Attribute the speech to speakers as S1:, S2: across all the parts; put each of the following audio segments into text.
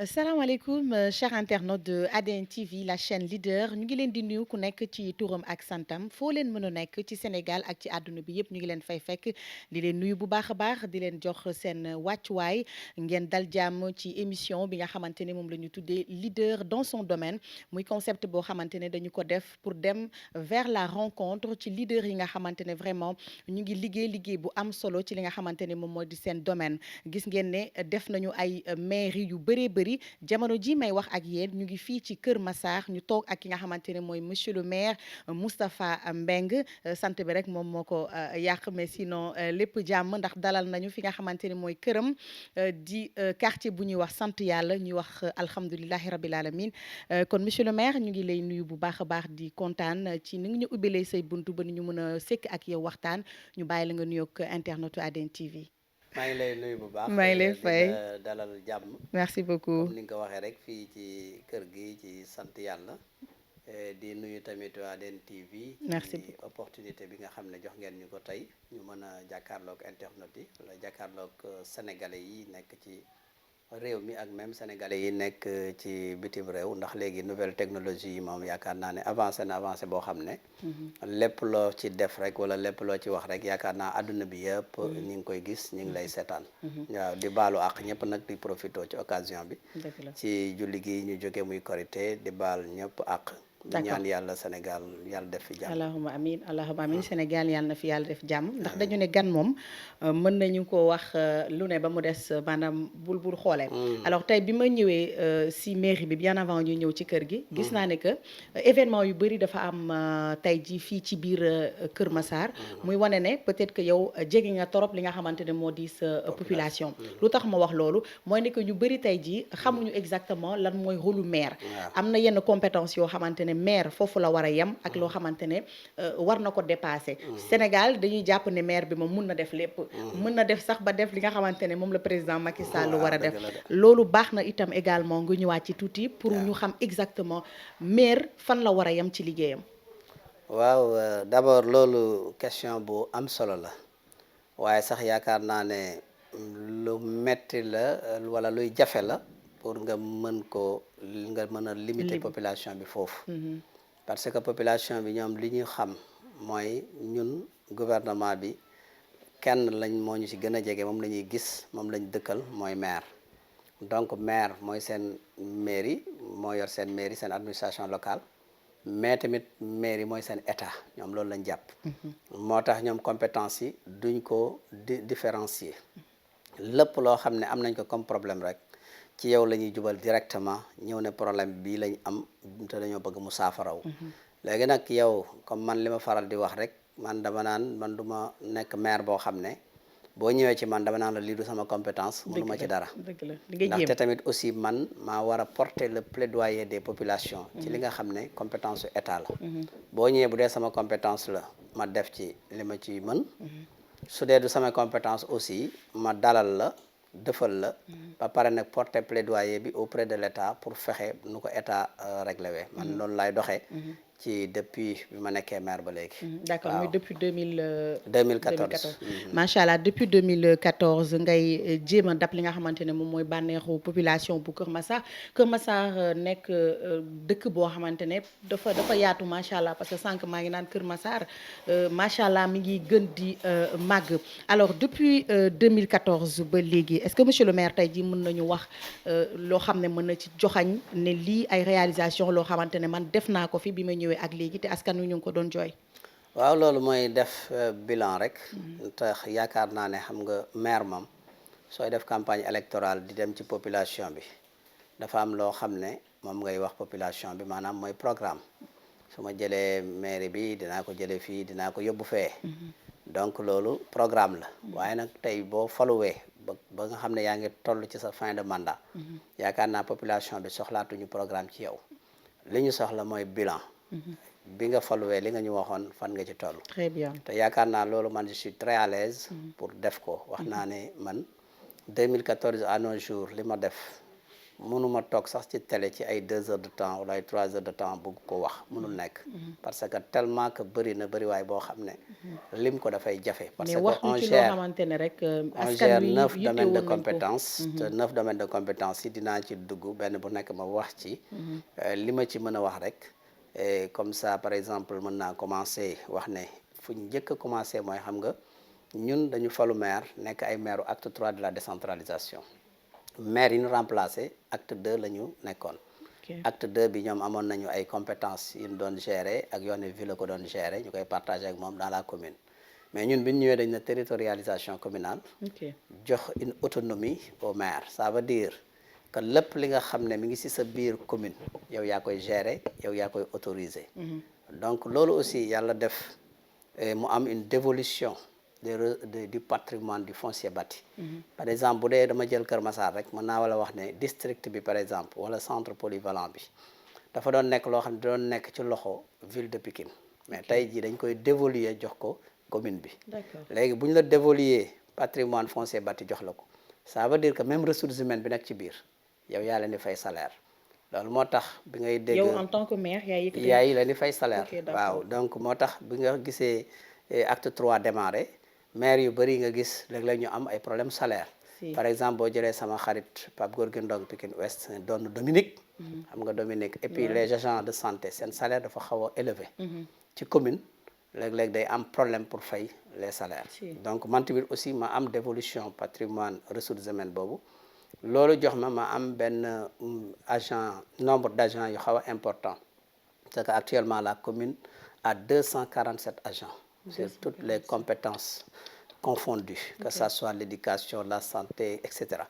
S1: salaamaaleykum chers internautes de ADN TV la chaîne leader ñu ngi leen di nuyu ku nekk ci turam ak santam foo leen mën a nekk ci Sénégal ak ci àdduna bi yëpp ñu ngi leen fay fekk di leen nuyu bu baax a baax di leen jox seen wàccuwaay ngeen dal jàmm ci émission bi nga xamante ne moom la ñu tuddee leader dans son domaine muy concept boo xamante ne dañu ko def pour dem vers la rencontre ci leader yi nga xamante ne vraiment ñu ngi liggéey bu am solo ci li nga xamante ne moom moo di seen domaine gis ngeen ne def nañu ay mairie yu bëree bëri jamono ji may wax ak yéen ñu ngi fii ci Kër Massar ñu toog ak ki nga xamante ne mooy monsieur le maire Moustapha Mbeng sant bi rek moom moo ko yàq mais sinon lépp jàmm ndax dalal nañu fi nga xamante ne mooy këram di quartier bu ñuy wax sant yàlla ñuy wax alhamdulilahi rabil alamin kon monsieur le maire ñu ngi lay nuyu bu baax a baax di kontaan ci ni nga ñu ubbilee say buntu ba ni ñu mën a sekk ak yow waxtaan ñu bàyyi la nga nuyoog internetu ADN TV.
S2: maa ngi lay nuyu bu baax
S1: maa ngi lay fay
S2: dalal jàmm.
S1: merci beaucoup
S2: comme ni nga ko waxee rek fii ci kër gi ci sant yàlla di nuyu tamit waa ADN TV.
S1: merci
S2: ci opportunité bi nga xam ne jox ngeen ñu ko tey ñu mën a jàkkaarloog internet yi wala jàkkaarloog sénégalais yi nekk ci réew mi ak même sénégalais yi nekk ci bitim réew ndax léegi nouvelle technologie yi moom yaakaar naa ne avancé boo xam ne. lépp loo ci def rek wala lépp loo ci wax rek yaakaar naa àdduna bi yëpp. ñi ngi koy gis ñi ngi lay seetaan. waaw di baalu àq ñëpp nag di profité ci occasion bi. ci julli gi ñu jóge muy korité di baal ñëpp àq. ñaan yàlla Sénégal yàlla def fi jàmm.
S1: allahumma amin Sénégal yàlla na fi yàlla def jàmm ndax dañu ne gan moom mën nañu ko wax lu ne ba mu des maanaam bul xoolee. alors tey bi ma ñëwee si mairie bi bien avant ñu ñëw ci kër gi. gis naa ne que événement yu bëri dafa am tey ji fii ci biir Kër Massar. muy wane ne peut-être que yow jege nga torop li nga xamante ne moo di sa population. lu tax ma wax loolu mooy ne que ñu bëri tey ji xamuñu exactement lan mooy rôle lu maire. am na yenn compétence yoo xamante ne maire foofu la war a yem ak loo xamante ne war na ko dépasser. Sénégal dañuy jàpp ne maire bi moom mun na def lépp. mën na def sax ba def li nga xamante ne moom la président Macky Sall war a def. loolu baax na itam également nga ñëwaat ci tuuti pour ñu xam exactement maire fan la war a yem ci liggéeyam.
S2: waaw d'abord loolu question bu am solo la waaye sax yaakaar naa ne lu metti la wala luy jafe la pour nga mën a limiter population bi foofu. parce que population bi ñoom li ñu xam mooy ñun gouvernement bi kenn lañ moo ñu ci gën a jege moom la ñuy gis moom lañ dëkkal mooy maire. donc maire mooy seen mairie moo yor seen mairie seen administration locale mais tamit mairie mooy seen état ñoom loolu lañ jàpp. moo tax ñoom compétence yi duñ ko différencier lépp loo xam ne am nañ ko comme problème rek ci yow la ñuy jubal directement ñëw ne problème bii lañ am te dañoo bëgg mu saafaraw. léegi nag yow comme man li ma faral di wax rek man dama naan man du ma nekk maire boo xam ne boo ñëwee ci man dama naan la lii du sama compétence. mënu ma ci dara. ndaxte tamit aussi man maa war a porter le plaidoyer des populations. ci li nga xam ne compétence su état la. boo ñëwee bu dee sama compétence la ma def ci li ma ci mën. su dee du sama compétence aussi ma dalal la. defal la ba pare nag porter plaidoyer bi auprès de l'état pour fexe nu ko état réglé wee man loolu laay doxee ci depuis bi ma nekkee maire ba léegi.
S1: d'accord muy depuis
S2: 2014.
S1: macha allah depuis 2014 ngay jéem a dab li nga xamante ne moom mooy bànneexu population bu Kër Massar. Kër Massar nekk dëkk boo xamante ne dafa yaatu macha allah parce que sànq maa ngi naan Kër Massar macha allah mi ngi gën di màgg. alors depuis 2014 ba léegi est-ce que monsieur le maire tey jii mën nañu wax loo xam ne mën na ci joxañ ne lii ay réalisation loo xamante ne man def naa ko fi bi ma ñëwee ak léegi te askan wi ñu ngi ko doon jooy.
S2: waaw loolu mooy def bilan rek. tax yaakaar naa ne xam nga maire moom sooy def campagne électorale di dem ci population bi dafa am loo xam ne moom ngay wax population bi maanaam mooy programme su ma jëlee mairie bi dinaa ko jëlee fii dinaa ko yóbbu fee. donc loolu programme la. waaye nag tey boo faluwee ba nga xam ne yaa ngi toll ci sa fin de mandat. yaakaar naa population bi soxlaatuñu programme ci yow. li ñu soxla mooy bilan. bi nga faluwee li nga ñu waxoon fan nga ci toll.
S1: très bien
S2: te yaakaar naa loolu man je suis très à l'aise pour def ko wax naa ne man 2014 à nos jours li ma def mënuma toog sax ci télé ci ay 2 heures de temps wala ay 3 heures de temps bëgg ko wax mënul nekk parce que tellement que bëri na bëriwaay boo xam ne lim ko dafay jafe parce
S1: mais
S2: que
S1: wax ñu ci loo xamante ne rek
S2: on
S1: askan
S2: gère
S1: wi
S2: 9 domaines de
S1: yittewoon nañ ko.
S2: compétence te 9 domaines de compétence yi dinaa ci dugg benn bu nekk ma wax ci li ma ci mën a wax rek et comme ça par exemple mën naa commencer wax ne fu ñu njëkk a commencer mooy xam nga ñun dañu falu maire nekk ay maire acte 3 de la décentralisation maire yi ñu remplacé acte 2 la ñu nekkoon acte 2 bi ñoom amoon nañu ay compétences yu ñu doon gérer ak yoon ville la ko doon gérer ñu koy partager ak moom dans la commune mais ñun bi ñu ñëwee dañ na territorialisation communale jox une autonomie au maire ça veut dire que lépp li nga xam ne mi ngi ci sa biir commune yow yaa koy gérer yow yaa koy autoriser donc loolu aussi yàlla def mu am une dévolution du patrimoine du foncier bâti par exemple bu dee dama jël Kër Massar rek mën naa wala wax ne district bi par exemple wala centre polyvalent bi dafa doon nekk loo xam ne doon nekk ci loxo ville de Pikine mais tey jii dañ koy dévoluer jox ko commune bi léegi bu ñu la dévoluer patrimoine foncier bâti jox la ko ça veut dire que même ressources humaines bi nekk ci biir yow yaa leen di fay salaire loolu moo tax bi ngay dégg
S1: yow en tant que maire
S2: yaay leen di fay salaire waaw donc moo tax bi nga gisee acte 3 démarré maire yu bëri nga gis léeg-léeg ñu am ay problème salaire par exemple boo jëlee sama xarit Pape Gorgui Ndong Pikine Ouest doon Dominique xam nga Dominique et puis les agents de santé seen salaire dafa xaw a élevé ci commune léeg-léeg day am problème pour fay les salaires donc man tamit aussi ma am dévolution patrimoine ressources humaines boobu loolu jox ma am benn agent nombre d' agents yu xaw a important parce que actuellement la commune a 247 agents sur toutes les compétences confondues que ça soit l'éducation la santé et cetera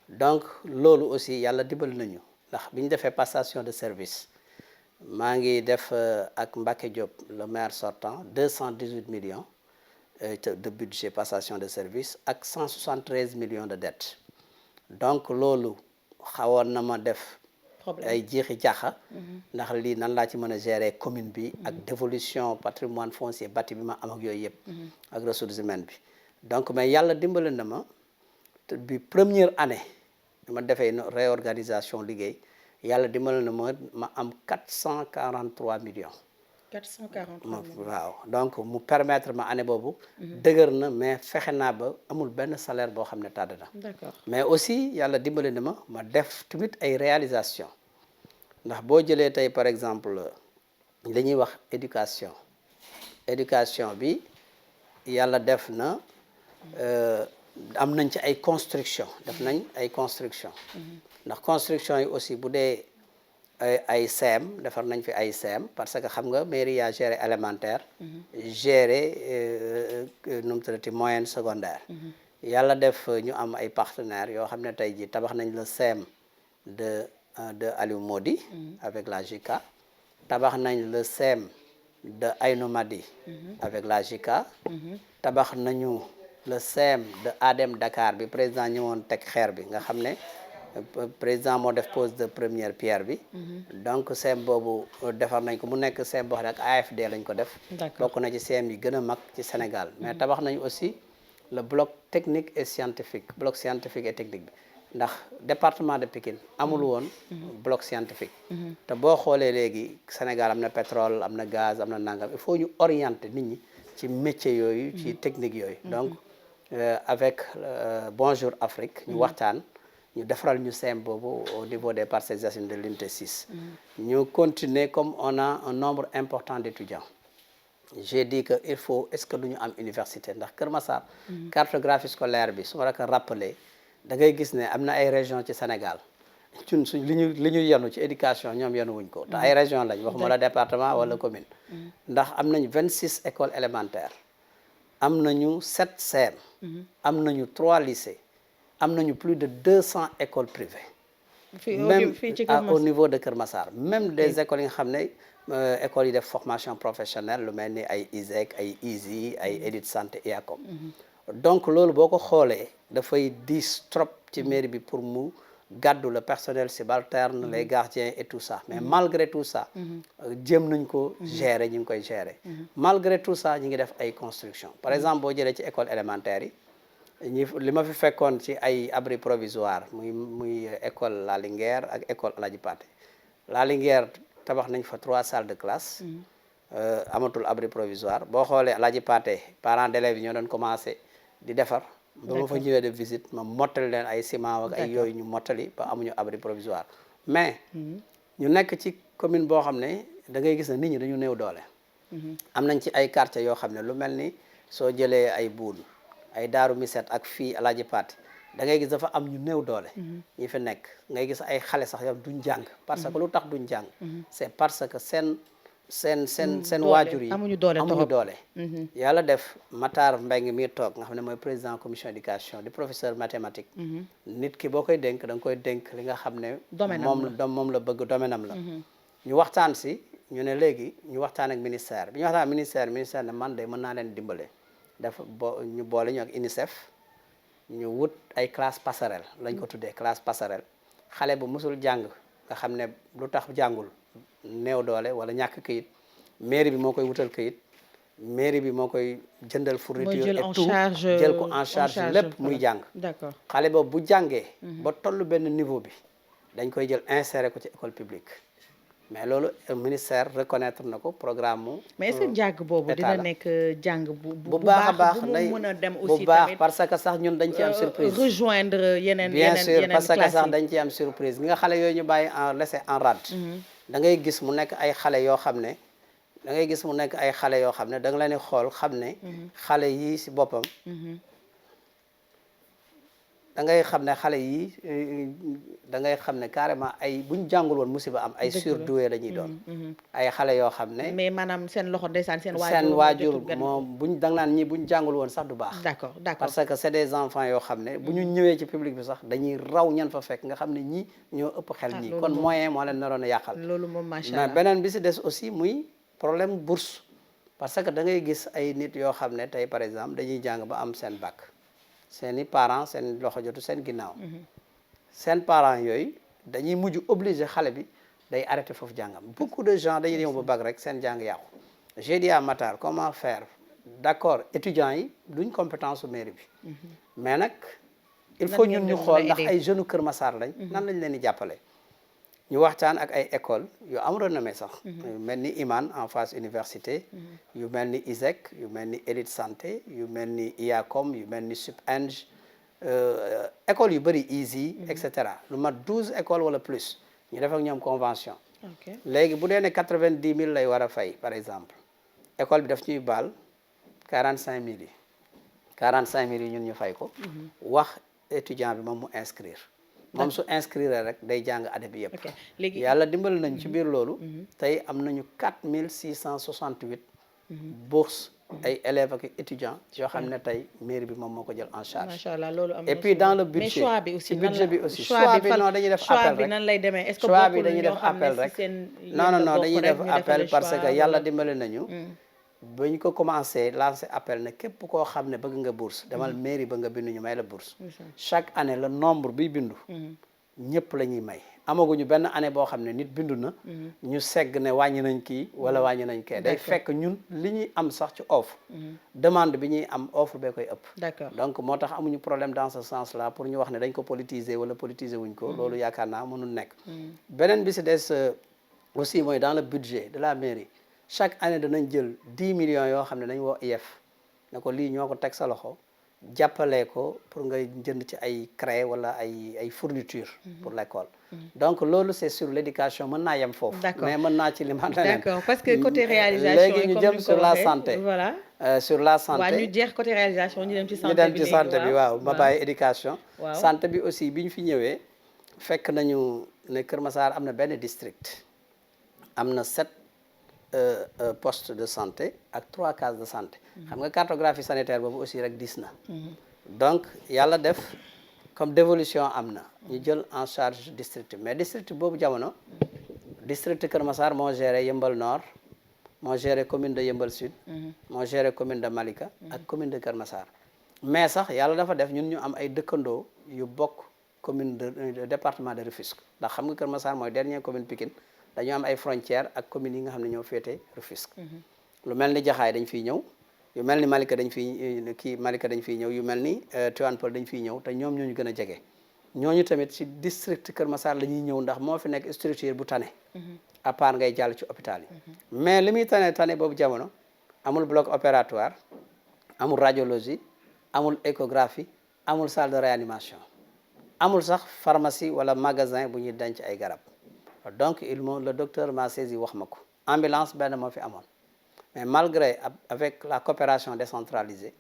S2: donc loolu aussi yàlla dimbali nañu ndax bi ñu defee passation de service maa ngi def ak Mbacké Diop le maire sortant 218 millions de budget passation de service ak 173 millions de dettes donc loolu xawoon na ma def ay jeexi jaaxa ndax lii nan laa ci mën a gérer commune bi ak dévolution patrimoine foncier bâti bi ma am ak yooyu yëpp ak ressources humaines bi donc mais yàlla dimbali na ma bi première année ma defee réorganisation liggéey yàlla dimbali na ma am 443 millions
S1: 443 millions
S2: waaw donc mu permettre ma année boobu dëgër na mais fexe naa ba amul benn salaire boo xam ne tàdd na
S1: d'accord
S2: mais aussi yàlla dimbali na ma def tamit ay réalisation ndax boo jëlee tey par exemple li ñuy wax éducation bi yàlla def na am nañ ci ay construction def nañ ay construction ndax construction yi aussi bu dee ay CEM defar nañ fi ay CEM parce que xam nga mairie yaa géré élémentaire géré nu mu tuddati moyenne secondaire yàlla def ñu am ay partenaires yoo xam ne tey jii tabax nañ le CEM de Aliou Modi avec la JICA tabax nañ le CEM de Aïnou Madi avec la JICA tabax nañu le CEM de ADEM Dakar bi président ñëwoon teg xeer bi nga xam ne président moo def pose de première pierre bi donc CEM boobu defar nañ ko mu nekk CEM boo xam ne ak AFD lañ ko def bokk na ci CEM yi gën a mag ci Sénégal mais tabax nañ aussi le bloc technique et scientifique bloc scientifique et technique bi ndax département de Pikine amul woon bloc scientifique te boo xoolee léegi Sénégal am na pétrole am na gaz am na nangam il faut ñu orienter nit ñi ci métier yooyu ci technique yooyu donc avec Bonjour Afrique ñu waxtaan ñu defaral ñu CEM boobu au niveau des Parcelles Assainies de l'unité 6 ñu continuer comme on a un nombre important d'étudiants j'ai dit que il faut est-ce que du ñu am université ndax Kër Massar cartographie scolaire bi su ma la ko rappelé da ngay gis ne am na ay région ci Sénégal ñun suñ li ñu yenu ci éducation ñoom yenu wuñ ko te ay région lañ waxuma la département wala commune ndax am nañ 26 écoles élémentaires am nañu 7 CEM am nañu 3 lycées am nañu plus de 200 écoles privées même au niveau de Kër Massar même des écoles yi nga xam ne écoles yi def formation professionnelle lu mel ni ay ISEC ay ISI ay Edith Santé IACOM donc loolu boo ko xoolee dafay diis trop ci mairie bi pour mu gàddu le personnel subalterne les gardiens et tout ça mais malgré tout ça jéem nañ ko gérer ñu ngi koy gérer malgré tout ça ñu ngi def ay construction par exemple boo jëlee ci école élémentaire yi li ma fi fekkoon ci ay abri provisoire muy école La Linguère ak école Aladji Paté La Linguère tabax nañ fa 3 salles de classe amatul abri provisoire boo xoolee Aladji Paté parents d'élèves yi ñoo doon commencé di defar ba ma fa ñëwee de visite ma mottali leen ay ciment ak ay yooyu ñu mottali ba amuñu abri provisoire mais ñu nekk ci commune boo xam ne da ngay gis ne nit ñi dañu néew doole am nañ ci ay quartiers yoo xam ne lu mel ni soo jëlee ay buun ay Daaru Miset ak fii Aladji Paté da ngay gis dafa am ñu néew doole ñi fi nekk ngay gis ay xale sax yow duñ jàng parce que lu tax duñ jàng c'est parce que seen waajur yi amuñu doole yàlla def Matar Mbengue mi toog nga xam ne mooy président commission éducation di professeur mathématique nit ki boo koy dénk da nga koy dénk li nga xam ne moom la bëgg domaine am la ñu waxtaan si ñu ne léegi ñu waxtaan ak ministère bi ñu waxtaan ak ministère ne man de mën naa leen dimbale dafa ñu boole ñu ak UNICEF ñu wut ay classe passerelle lañ ko tuddee classe passerelle xale bu musul jàng nga xam ne lu tax jàngul néew doole wala ñàkk këyit mairie bi moo koy wutal këyit mairie bi moo koy jëndal fourniture et tout jël ko en charge lépp muy jàng
S1: d'accord
S2: xale boobu bu jàngee ba toll benn niveau bi dañ koy jël insérer ko ci école publique mais loolu ministère reconnaître na ko programme mu
S1: mais est-ce que jàng boobu dina nekk jàng bu
S2: baax a baax
S1: bu mu mën a dem aussi
S2: bu baax parce que sax ñun dañ ci am surprise
S1: rejoindre yeneen
S2: bien sûr parce que sax dañ ci am surprise gi nga xale yooyu ñu bàyyi en laisser en rade da ngay gis mu nekk ay xale yoo xam ne da ngay gis mu nekk ay xale yoo xam ne da nga leen di xool xam ne xale yii si boppam da ngay xam ne xale yi da ngay xam ne carrément ay buñ jàngul woon musiba am ay surdoué la ñuy doon ay xale yoo xam ne
S1: mais maanaam seen loxo ndeysaan seen
S2: waajur moom buñ da nga naan ñi buñ jàngul woon sax du baax
S1: d'accord
S2: parce que c'est des enfants yoo xam ne bu ñu ñëwee ci public bi sax dañuy raw ñan fa fekk nga xam ne ñi ñoo ëpp xel ñi kon moyen moo leen naroon a yàqal
S1: loolu moom macha
S2: mais beneen bi si des aussi muy problème bourse parce que da ngay gis ay nit yoo xam ne tey par exemple dañuy jàng ba am seen bac seeni parents seen loxo jotu seen ginnaaw seen parents yooyu dañuy mujj obligé xale bi day arrêté foofu jàngam beaucoup de gens dañuy ñëw ba bac rek seen jàng yàqu j'ai dit à Matar comment faire d'accord étudiants yi duñ compétence su mairie bi mais nag il faut ñun ñu xool ndax ay jeunes Kër Massar lañ nan lañ leen di jàppale ñu waxtaan ak ay école yu am renommée sax yu mel ni Iman en face université yu mel ni ISEC yu mel ni Élite Santé yu mel ni IACOM yu mel ni SUPENG école yu bëri Easy et cetera lu mat 12 écoles wala plus ñu def ak ñoom convention léegi bu dee ne 90 000 lay war a fay par exemple école bi daf ñuy baal 45 000 yi 45 000 yi ñun ñu fay ko wax étudiant bi moom mu inscrire moom su inscrire rek day jàng année bi yëpp yàlla dimbali nañ ci biir loolu tey am nañu 4668 bourses ay élèves ak étudiants yoo xam ne tey mairie bi moom moo ko jël en charge
S1: macha allah loolu am
S2: et puis dans le budget
S1: mais choix bi aussi
S2: budget bi aussi choix bi non dañuy def appel rek
S1: nan lay demee est-ce que
S2: choix bi dañuy def appel rek non dañuy def appel parce que yàlla dimbali nañu ba ñu ko commencé lancer appel ne képp koo xam ne bëgg nga bourse demal mairie ba nga bindu ñu may la bourse chaque année le nombre biy bindu ñëpp la ñuy may amaguñu benn année boo xam ne nit bindu na ñu segg ne wàññi nañ kii wala wàññi nañ kee day fekk ñun li ñuy am sax ci offre demande bi ñuy am offre bee koy ëpp
S1: d'accord
S2: donc moo tax amuñu problème dans ce sens là pour ñu wax ne dañ ko politiser wala politiser wuñ ko loolu yaakaar naa mënul nekk beneen bi si des aussi mooy dans le budget de la mairie chaque année danañ jël 10 millions yoo xam ne dañ woo IEF ne ko lii ñoo ko teg sa loxo jàppale ko pour nga jënd ci ay craie wala ay fourniture pour l'école donc loolu c'est sur l'éducation mën naa yem foofu mais mën naa ci liman leneen
S1: d'accord parce que côté réalisation
S2: léegi ñu jëm sur la santé
S1: voilà
S2: sur la santé
S1: waaw ñu jeex côté réalisation ñu dem ci santé
S2: ñu dem ci santé bi waaw ma bàyyi éducation santé bi aussi bi ñu fi ñëwee fekk nañu ne Kër Massar am na benn district am na 7 poste de santé ak 3 cases de santé xam nga cartographie sanitaire boobu aussi rek dis na donc yàlla def comme dévolution am na ñu jël en charge district mais district boobu jamono district Kër Massar moo géré Yëmbal Nord moo géré commune de Yëmbal Sud moo géré commune de Malika ak commune de Kër Massar mais sax yàlla dafa def ñun ñu am ay dëkkandoo yu bokk commune de département de Rufisque ndax xam nga Kër Massar mooy dernière commune Pikine dañu am ay frontières ak communes yi nga xam ne ñoo féete Rufisque lu mel ni Jaxaay dañ fiy ñëw yu mel ni Malika dañ fiy Malika dañ fiy ñëw yu mel ni Tivaouane Peulh dañ fiy ñëw te ñoom ñoo ñu gën a jege ñooñu tamit ci district Kër Massar la ñuy ñëw ndax moo fi nekk structure bu tane à part ngay jàll ci hôpital yi mais li muy tane boobu jamono amul bloc opératoire amul radiologie amul échographie amul salle de réanimation amul sax pharmacie wala magasin bu ñuy denc ay garab donc le docteur m'a saisi wax ma ko ambulance benn moo fi amoon mais malgré avec la coopération décentralisée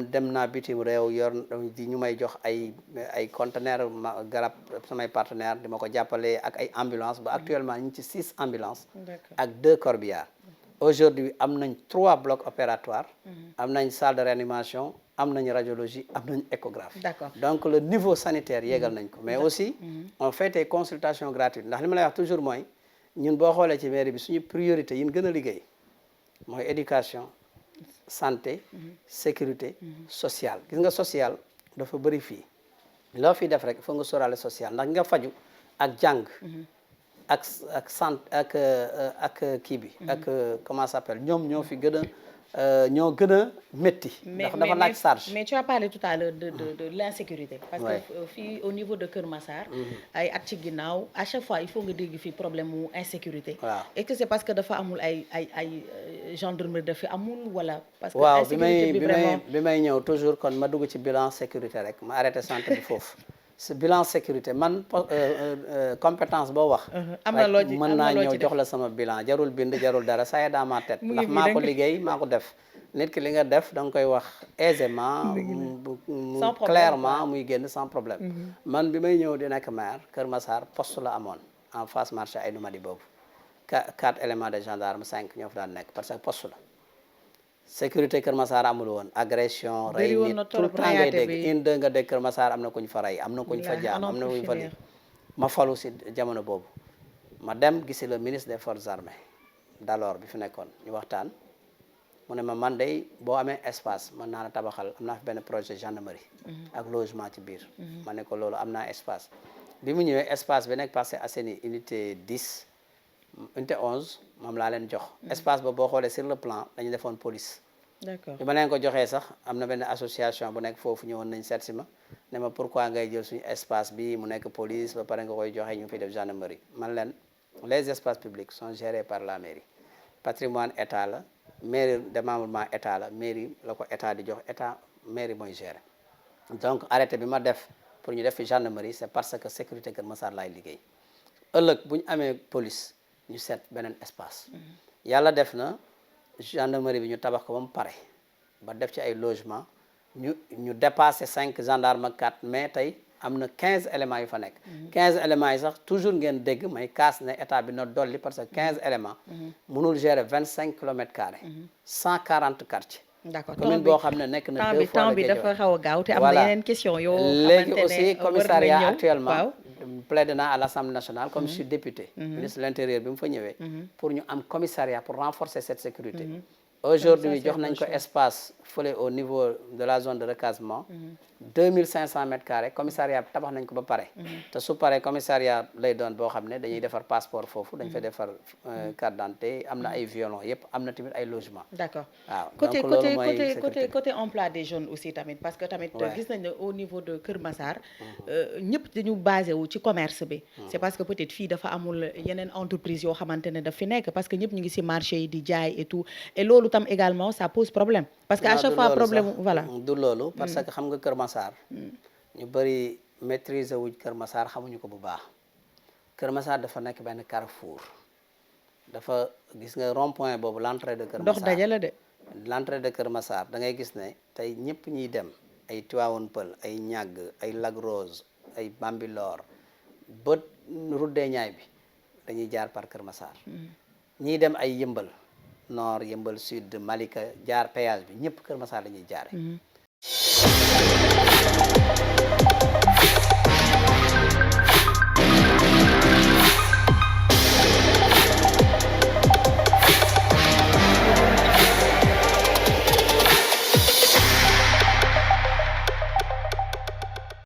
S2: dem naa bitim réew yor di ñu may jox ay conteneur garab samay partenaire di ma ko jàppale ak ay ambulance ba actuellement ñu ngi ci 6 ambulances ak 2 corbillards aujourd'hui am nañ 3 blocs opératoires am nañ salle de réanimation am nañ radiologie am nañ échographie donc le niveau sanitaire yéegal nañ ko mais aussi on fait des consultations gratuites ndax li ma lay wax toujours mooy ñun boo xoolee ci mairie bi suñu priorité yi ñu gën a liggéey mooy éducation santé sécurité sociale gis nga social dafa bëri fii loo fi def rek il faut nga sóoraale social ndax nga faju ak jàng ak santé ak kii bi ak comment ça s'appelle ñoom ñoo fi gën a ñoo gën a métti ndax dafa laaj charge
S1: mais tu as parlé tout à l'heure de l'insécurité parce que fii au niveau de Kër Massar ay at ci ginnaaw à chaque fois il faut nga dégg fii problème mu insécurité est-ce que c'est parce que dafa amul ay gendarmerie dafa amul wala parce que
S2: waaw
S1: insécurité bi vraiment
S2: bi may ñëw toujours kon ma dugg ci bilan sécurité rek ma arrêté centre bi foofu ce bilan sécurité man compétence boo wax mën naa ñëw jox la sama bilan jarul bind jarul dara ça y est dans ma tête ndax maa ko liggéey maa ko def nit ki li nga def da nga koy wax aisément clairement muy génn sans problème man bi may ñëw di nekk maire Kër Massar poste la amoon en face marché Aïnou Mady boobu 4 éléments de gendarme 5 ñoo fa daan nekk parce que poste la sécurité Kër Massar amul woon agression rey nit tout le temps ngay dégg nga dégg Kër Massar am na ku ñu fa rey am na ku ñu fa jaam am na ku ñu fa li ma falu si jamono boobu ma dem gisi le ministre des forces armées d'alors bi fi nekkoon ñu waxtaan mu ne ma man day boo amee espace mën naa la tabaxal am naa fi benn projet gendarmerie ak logement ci biir ma ne ko loolu am naa espace bi mu ñëwee espace bi nekk Parcelles Assainies unité 10 unité 11 moom laa leen jox espace ba boo xoolee sur le plan dañu defoon police
S1: d'accord
S2: bi ma leen ko joxee sax am na benn association bu nekk foofu ñëwoon nañ seet si ma ne ma pourquoi ngay jël suñu espace bi mu nekk police ba pare nga koy joxe ñu fi def gendarmerie man leen les espaces publics sont gérés par la mairie patrimoine état la mairie démembrement état la mairie la ko état di jox état mairie mooy gérer donc arrêté bi ma def pour ñu def fi gendarmerie c'est parce que sécurité Kër Massar laay liggéey ëllëg bu ñu amee police ñu seet beneen espace yàlla def na gendarmerie bi ñu tabax ko ba mu pare ba def ci ay logement ñu dépassé 5 gendarmes ak 4 mais tey am na 15 éléments yu fa nekk 15 éléments yi sax toujours ngeen dégg may kaas ne état bi na dolli parce que 15 éléments mënul gérer 25 kilomètres carrés 140 quartiers
S1: d'accord
S2: commune boo xam ne nekk na 2 fois
S1: temps bi dafa xaw a gaaw te am na yeneen question yoo
S2: léegi aussi commissariat actuellement plaide naa à l'Assemblée nationale comme je suis député ministre de l'Intérieur bi mu fa ñëwee pour ñu am commissariat pour renforcer cette sécurité aujourd'hui jox nañ ko espace fële au niveau de la zone de recasement 2500 mètres carrés commissariat bi tabax nañ ko ba pare te su paree commissariat lay doon boo xam ne dañuy defar passeport foofu dañ fay defar carte d'identité am na ay violon yëpp am na tamit ay logement
S1: d'accord
S2: waaw
S1: côté emploi des jeunes aussi tamit parce que tamit gis nañ ne au niveau de Kër Massar ñëpp dañu basé wu ci commerce bi c'est parce que peut-être fii dafa amul yeneen entreprise yoo xamante ne daf fi nekk parce que ñëpp ñu ngi ci marché yi di jaay et tout et loolu tam également ça pose problème parce que à chaque fois problème voilà
S2: du loolu parce que xam nga Kër Massar ñu bëri maîtriser wuñ Kër Massar xamuñu ko bu baax Kër Massar dafa nekk benn carrefour dafa gis nga rond point boobu l'entrée de Kër Massar
S1: dox dajale de
S2: l'entrée de Kër Massar da ngay gis ne tey ñëpp ñuy dem ay Tivaouane Peulh ay Niague ay Lac Rose ay Bambilor ba route des Niayes bi dañuy jaar par Kër Massar ñiy dem ay Yëmbal nord Yëmbal sud Malika jaar péage bi ñëpp Kër Massar la ñuy jaare